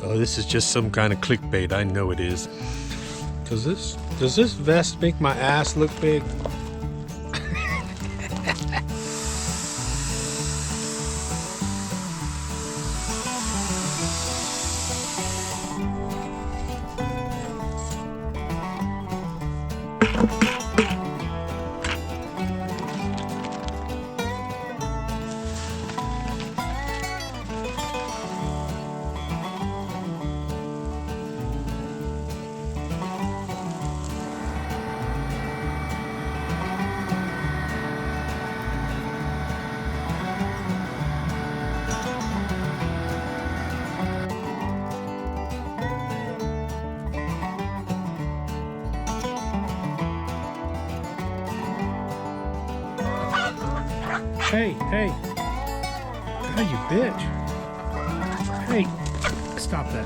Oh, this is just some kind of clickbait. I know it is. Does this vest make my ass look big? Hey, hey. God, you bitch. Hey, stop that.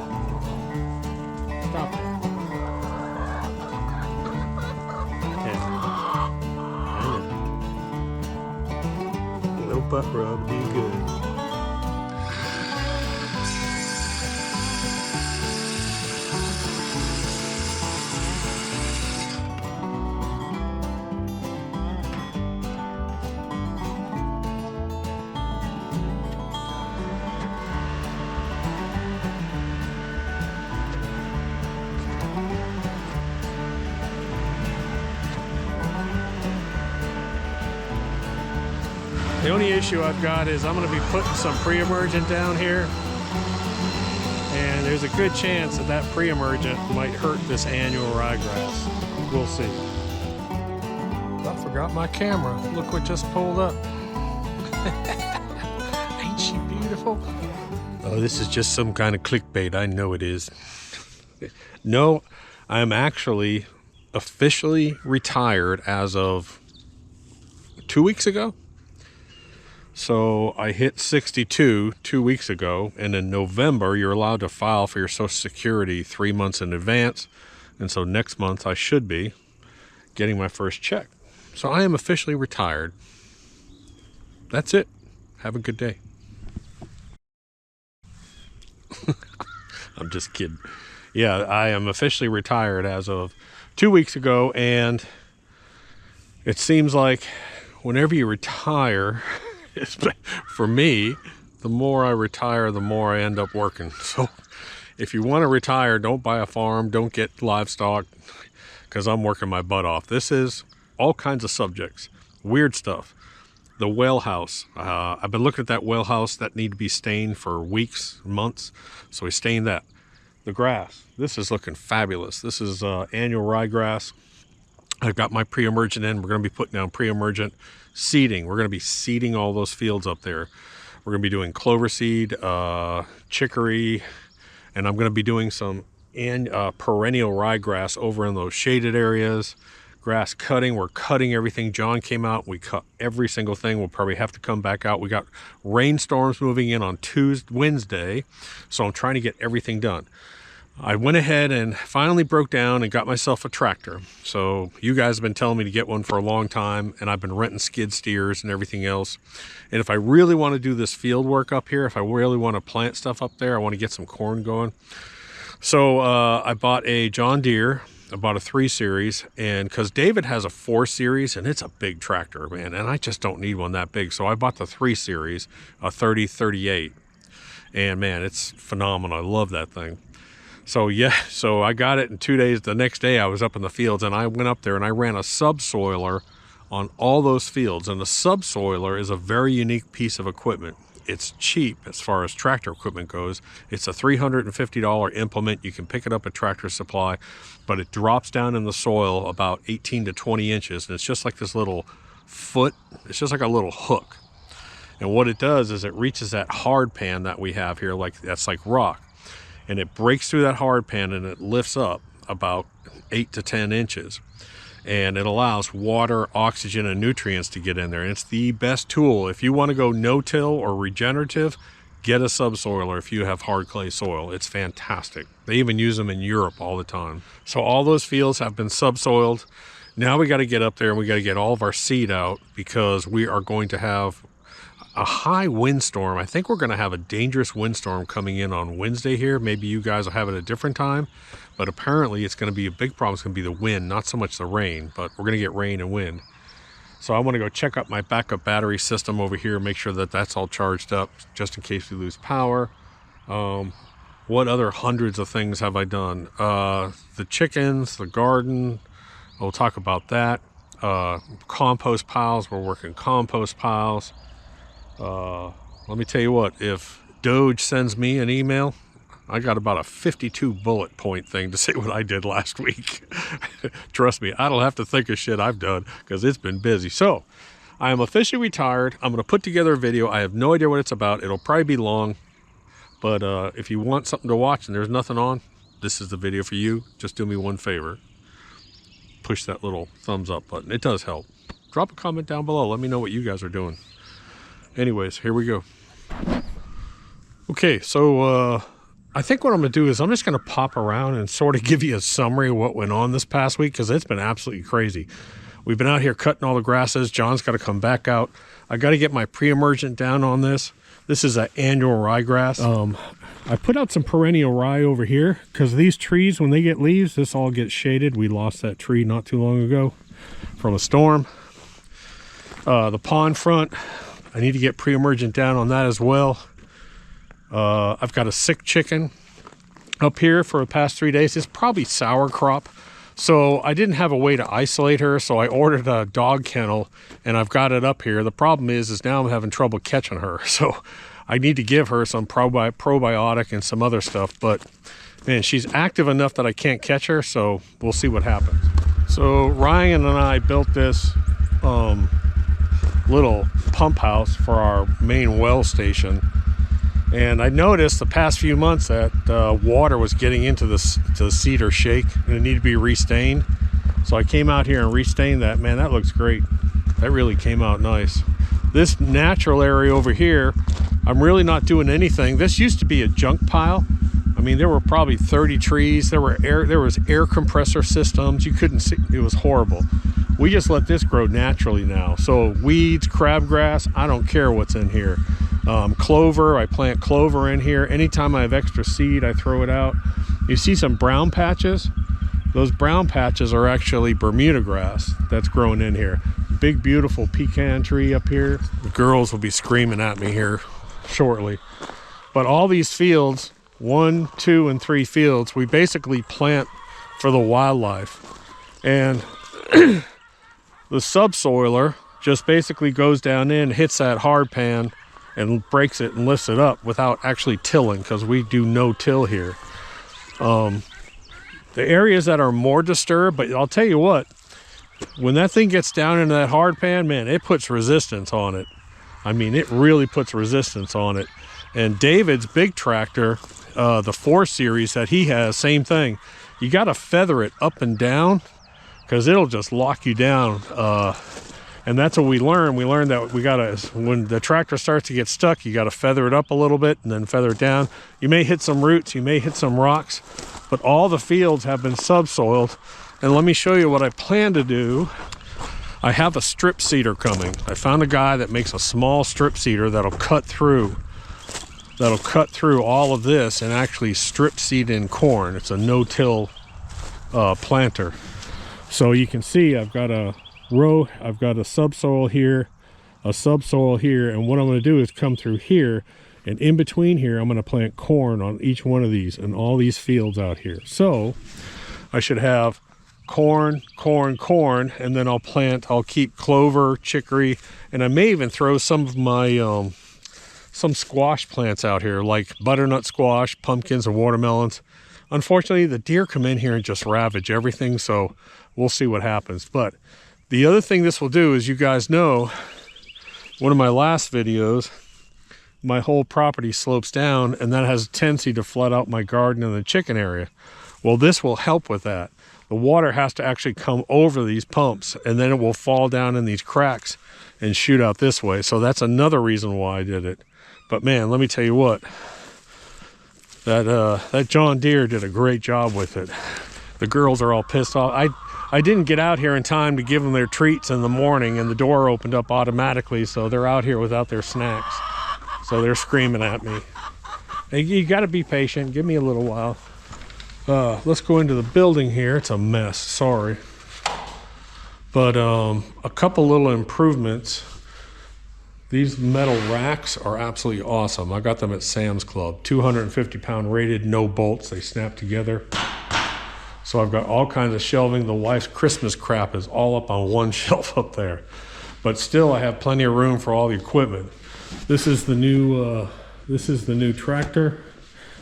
Stop it. Yeah. No butt rub, be good. The only issue I've got is I'm going to be putting some pre-emergent down here, and there's a good chance that pre-emergent might hurt this annual ryegrass. We'll see. I forgot my camera. Look what just pulled up. Ain't she beautiful? Oh, this is just some kind of clickbait. I know it is. No, I'm actually officially retired as of 2 weeks ago. So I hit 62 2 weeks ago, and in November you're allowed to file for your Social Security 3 months in advance, and so next month I should be getting my first check. So I am officially retired. That's it. Have a good day. I'm just kidding. Yeah, I am officially retired as of 2 weeks ago, and it seems like whenever you retire, for me, the more I retire, the more I end up working. So if you want to retire, don't buy a farm, don't get livestock, because I'm working my butt off. This is all kinds of subjects, weird stuff. The well house. I've been looking at that well house that need to be stained for weeks, months. So we stained that. The grass. This is looking fabulous. This is annual ryegrass. I've got my pre-emergent in. We're going to be putting down pre-emergent seeding. We're going to be seeding all those fields up there. We're going to be doing clover seed, chicory, and I'm going to be doing some perennial ryegrass over in those shaded areas. Grass cutting. We're cutting everything. John came out. We cut every single thing. We'll probably have to come back out. We got rainstorms moving in on Wednesday, so I'm trying to get everything done. I went ahead and finally broke down and got myself a tractor. So you guys have been telling me to get one for a long time, and I've been renting skid steers and everything else. And if I really want to do this field work up here, if I really want to plant stuff up there, I want to get some corn going. So I bought a John Deere. I bought a 3 Series, and because David has a 4 Series, and it's a big tractor, man, and I just don't need one that big. So I bought the 3 Series, a 3038, and man, it's phenomenal. I love that thing. So yeah, so I got it in 2 days. The next day I was up in the fields, and I went up there and I ran a subsoiler on all those fields. And the subsoiler is a very unique piece of equipment. It's cheap as far as tractor equipment goes. It's a $350 implement. You can pick it up at Tractor Supply, but it drops down in the soil about 18 to 20 inches. And it's just like this little foot. It's just like a little hook. And what it does is it reaches that hard pan that we have here, that's like rock. And it breaks through that hard pan and it lifts up about 8 to 10 inches. And it allows water, oxygen, and nutrients to get in there. And it's the best tool. If you want to go no-till or regenerative, get a subsoiler if you have hard clay soil. It's fantastic. They even use them in Europe all the time. So all those fields have been subsoiled. Now we got to get up there and we got to get all of our seed out, because we are going to have a high windstorm. I think we're going to have a dangerous windstorm coming in on Wednesday here. Maybe you guys will have it at a different time, but apparently it's going to be a big problem. It's going to be the wind, not so much the rain, but we're going to get rain and wind. So I want to go check out my backup battery system over here, make sure that that's all charged up just in case we lose power. What other hundreds of things have I done? The chickens, the garden, we'll talk about that. Compost piles, we're working compost piles. Let me tell you what, if Doge sends me an email, I got about a 52 bullet point thing to say what I did last week. Trust me, I don't have to think of shit I've done because it's been busy. So I am officially retired. I'm going to put together a video. I have no idea what it's about. It'll probably be long, but if you want something to watch and there's nothing on, this is the video for you. Just do me one favor. Push that little thumbs up button. It does help. Drop a comment down below. Let me know what you guys are doing. Anyways, here we go. Okay, so I think what I'm going to do is I'm just going to pop around and sort of give you a summary of what went on this past week, because it's been absolutely crazy. We've been out here cutting all the grasses. John's got to come back out. I got to get my pre-emergent down on this. This is an annual ryegrass. I put out some perennial rye over here because these trees, when they get leaves, this all gets shaded. We lost that tree not too long ago from a storm. The pond front, I need to get pre-emergent down on that as well. I've got a sick chicken up here for the past 3 days. It's probably sour crop. So I didn't have a way to isolate her, so I ordered a dog kennel and I've got it up here. The problem is now I'm having trouble catching her. So I need to give her some probiotic and some other stuff, but man, she's active enough that I can't catch her, so we'll see what happens. So Ryan and I built this little pump house for our main well station. And I noticed the past few months that water was getting into the cedar shake and it needed to be restained. So I came out here and restained that. Man, that looks great. That really came out nice. This natural area over here, I'm really not doing anything. This used to be a junk pile. I mean, there were probably 30 trees. There was air compressor systems. You couldn't see, it was horrible. We just let this grow naturally now. So weeds, crabgrass, I don't care what's in here. Clover, I plant clover in here. Anytime I have extra seed, I throw it out. You see some brown patches? Those brown patches are actually Bermuda grass that's growing in here. Big, beautiful pecan tree up here. The girls will be screaming at me here shortly. But all these fields, 1, 2, and 3 fields, we basically plant for the wildlife. And the subsoiler just basically goes down in, hits that hard pan, and breaks it and lifts it up without actually tilling, because we do no till here. The areas that are more disturbed, but I'll tell you what, when that thing gets down into that hard pan, man, it puts resistance on it. I mean, it really puts resistance on it. And David's big tractor, the 4 Series that he has, same thing. You got to feather it up and down because it'll just lock you down. And that's what we learned. We learned that we gotta, when the tractor starts to get stuck, you gotta feather it up a little bit and then feather it down. You may hit some roots, you may hit some rocks, but all the fields have been subsoiled. And let me show you what I plan to do. I have a strip seeder coming. I found a guy that makes a small strip seeder that'll cut through all of this and actually strip seed in corn. It's a no-till planter. So you can see I've got a row, I've got a subsoil here, a subsoil here, and what I'm going to do is come through here, and in between here I'm going to plant corn on each one of these and all these fields out here. So I should have corn, corn, corn, and then I'll keep clover, chicory, and I may even throw some of my some squash plants out here, like butternut squash, pumpkins, and watermelons. Unfortunately, the deer come in here and just ravage everything, so we'll see what happens. But the other thing this will do is, you guys know, one of my last videos, my whole property slopes down and that has a tendency to flood out my garden and the chicken area. Well, this will help with that. The water has to actually come over these pumps and then it will fall down in these cracks and shoot out this way. So that's another reason why I did it. But man, let me tell you what, that John Deere did a great job with it. The girls are all pissed off. I didn't get out here in time to give them their treats in the morning, and the door opened up automatically, so they're out here without their snacks. So they're screaming at me. Hey, you got to be patient. Give me a little while. Let's go into the building here. It's a mess. Sorry. But a couple little improvements. These metal racks are absolutely awesome. I got them at Sam's Club. 250-pound rated, no bolts. They snap together. So I've got all kinds of shelving. The wife's Christmas crap is all up on one shelf up there. But still, I have plenty of room for all the equipment. This is the new tractor.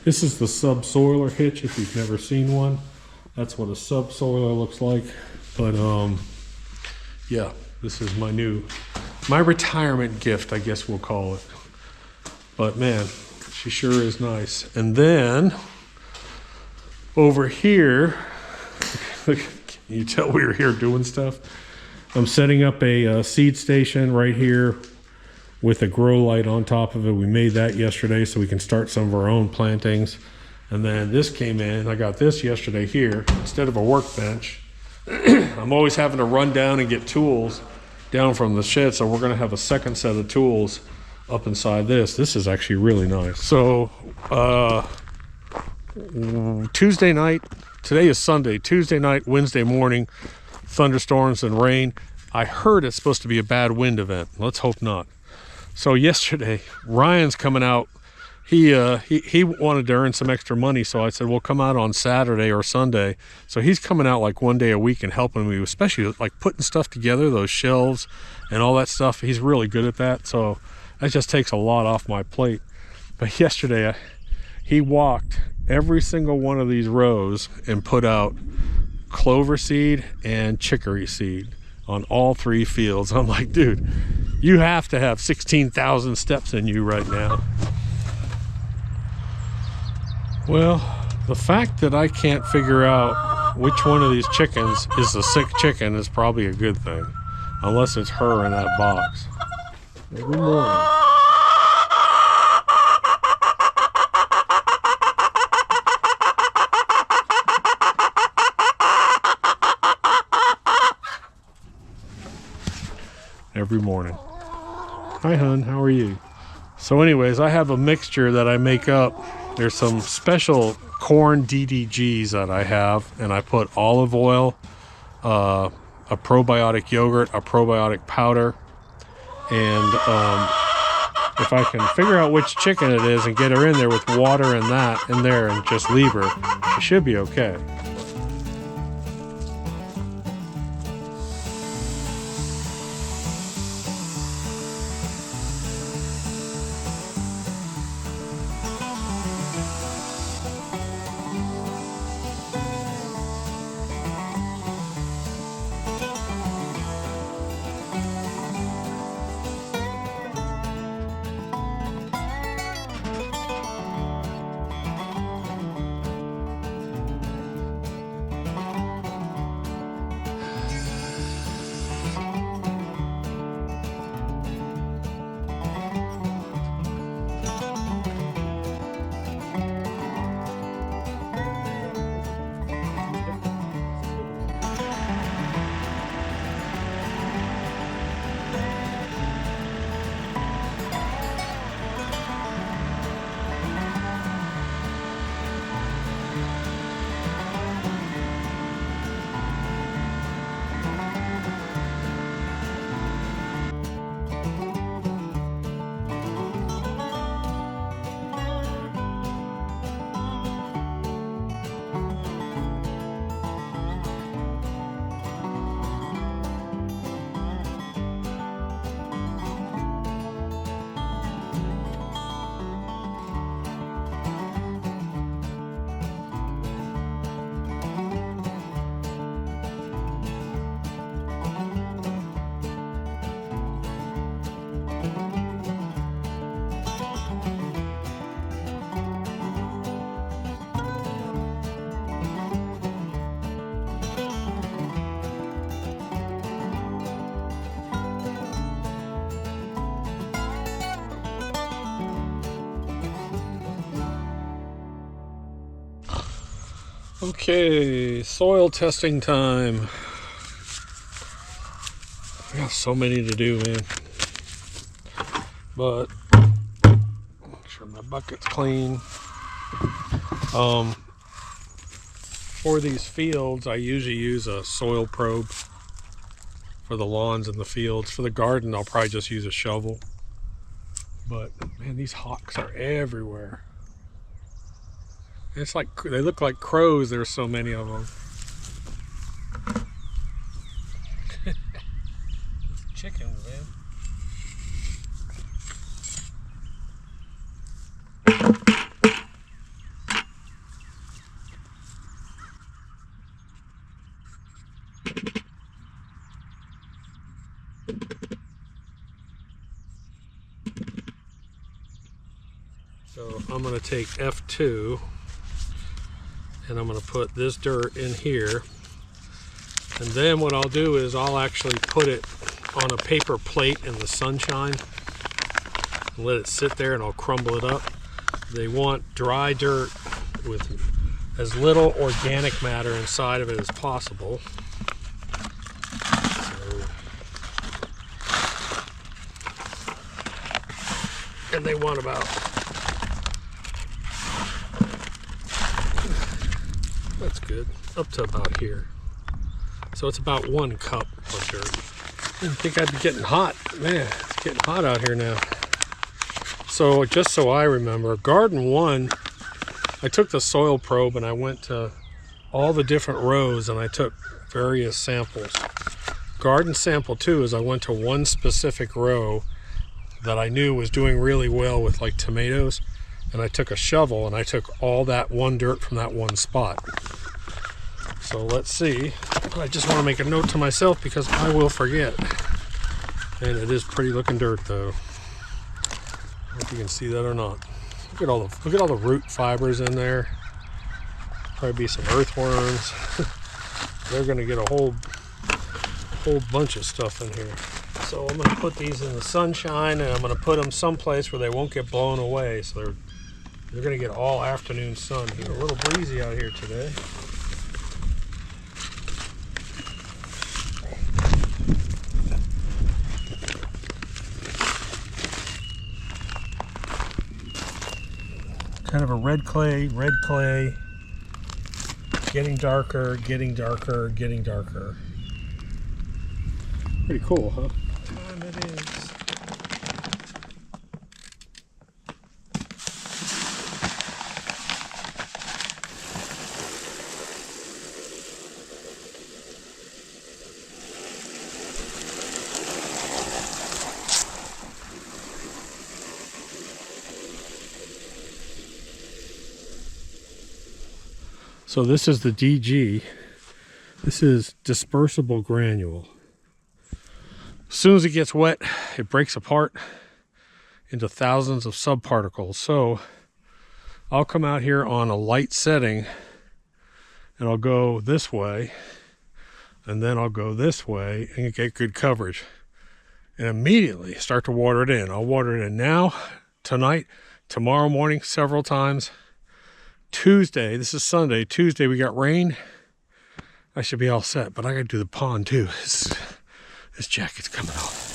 This is the subsoiler hitch if you've never seen one. That's what a subsoiler looks like. But yeah, this is my retirement gift, I guess we'll call it. But man, she sure is nice. And then over here, can you tell we were here doing stuff? I'm setting up a seed station right here with a grow light on top of it. We made that yesterday so we can start some of our own plantings. And then this came in. I got this yesterday here instead of a workbench. I'm always having to run down and get tools down from the shed, so we're going to have a second set of tools up inside this. This is actually really nice. So Tuesday night, today is Sunday, Tuesday night, Wednesday morning, thunderstorms and rain. I heard it's supposed to be a bad wind event. Let's hope not. So yesterday, Ryan's coming out. He wanted to earn some extra money, so I said, well, come out on Saturday or Sunday. So he's coming out like one day a week and helping me, especially like putting stuff together, those shelves and all that stuff. He's really good at that, so that just takes a lot off my plate. But yesterday, he walked every single one of these rows and put out clover seed and chicory seed on all 3 fields. I'm like, dude, you have to have 16,000 steps in you right now. Well, the fact that I can't figure out which one of these chickens is the sick chicken is probably a good thing, unless it's her in that box. Good morning. Every morning. Hi, hun, how are you? So anyways, I have a mixture that I make up. There's some special corn DDGs that I have, and I put olive oil, a probiotic yogurt, a probiotic powder, and if I can figure out which chicken it is and get her in there with water and that in there and just leave her, she should be okay. Okay, soil testing time. got so many to do, man. But make sure my bucket's clean. For these fields, I usually use a soil probe for the lawns and the fields. For the garden, I'll probably just use a shovel. But man, these hawks are everywhere. It's like they look like crows. There's so many of them. Chickens, man. So I'm going to take F2 and I'm going to put this dirt in here, and then what I'll do is I'll actually put it on a paper plate in the sunshine and let it sit there, and I'll crumble it up. They want dry dirt with as little organic matter inside of it as possible. And they want about, that's good, up to about here. So it's about 1 cup of dirt. I didn't think I'd be getting hot. Man, it's getting hot out here now. So just so I remember, garden 1, I took the soil probe and I went to all the different rows and I took various samples. Garden sample 2 is I went to one specific row that I knew was doing really well with like tomatoes, and I took a shovel and I took all that one dirt from that one spot. So let's see. I just want to make a note to myself because I will forget. And it is pretty looking dirt though. I don't know if you can see that or not. Look at all the root fibers in there. Probably be some earthworms. They're gonna get a whole bunch of stuff in here. So I'm gonna put these in the sunshine, and I'm gonna put them someplace where they won't get blown away. So they're gonna get all afternoon sun here. A little breezy out here today. Kind of a red clay, getting darker, getting darker, getting darker. Pretty cool, huh? Time it is. So this is the DG. This is dispersible granule. As soon as it gets wet, it breaks apart into thousands of subparticles. So I'll come out here on a light setting and I'll go this way, and then I'll go this way and get good coverage. And immediately start to water it in. I'll water it in now, tonight, tomorrow morning, several times. Tuesday, this is Sunday, Tuesday we got rain. I should be all set, but I gotta do the pond too. This jacket's coming off.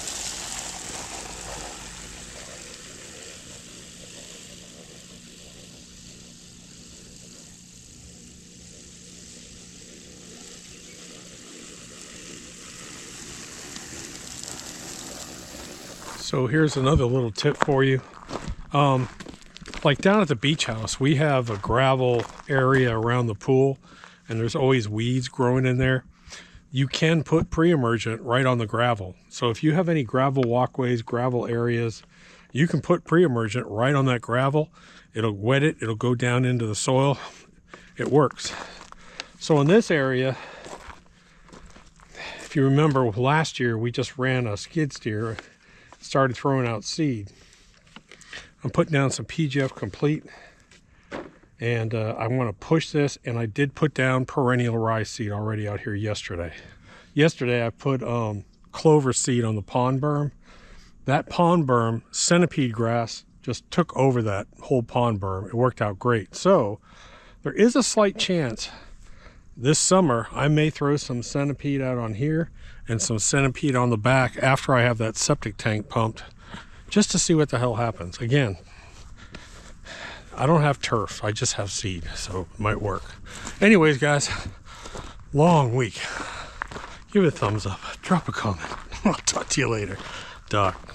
So here's another little tip for you. Like down at the beach house, we have a gravel area around the pool, and there's always weeds growing in there. You can put pre-emergent right on the gravel. So if you have any gravel walkways, gravel areas, you can put pre-emergent right on that gravel. It'll wet it, it'll go down into the soil. It works. So in this area, if you remember last year, we just ran a skid steer, started throwing out seed. I'm putting down some PGF Complete, and I want to push this, and I did put down perennial rye seed already out here yesterday. Yesterday I put clover seed on the pond berm. That pond berm, centipede grass just took over that whole pond berm. It worked out great. So there is a slight chance this summer I may throw some centipede out on here and some centipede on the back after I have that septic tank pumped, just to see what the hell happens. Again, I don't have turf, I just have seed, so it might work. Anyways, guys, long week. Give it a thumbs up, drop a comment. I'll talk to you later. Doc.